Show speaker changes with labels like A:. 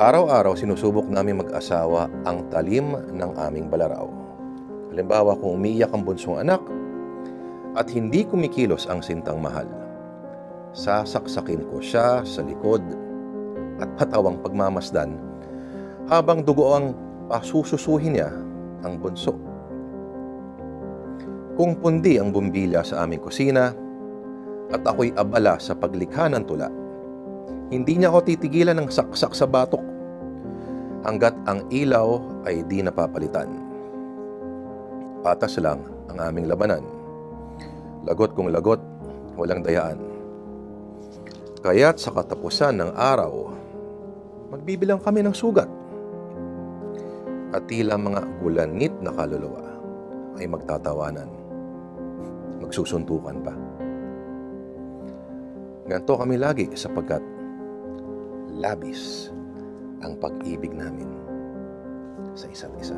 A: Araw-araw sinusubok namin mag-asawa ang talim ng aming balaraw. Halimbawa, kung umiiyak ang bunsong anak at hindi kumikilos ang sintang mahal, sasaksakin ko siya sa likod at patawang pagmamasdan habang dugo ang pasususuhin niya ang bunso. Kung pundi ang bumbilya sa aming kusina at ako'y abala sa paglikha ng tula, hindi niya ako titigilan ng saksak sa batok hanggat ang ilaw ay di napapalitan. Patas lang ang aming labanan. Lagot kung lagot, walang dayaan. Kaya't sa katapusan ng araw, magbibilang kami ng sugat. At tila mga gulanit na kaluluwa ay magtatawanan. Magsusuntukan pa. Ganito kami lagi sapagkat labis ang pag-ibig namin sa isa't isa.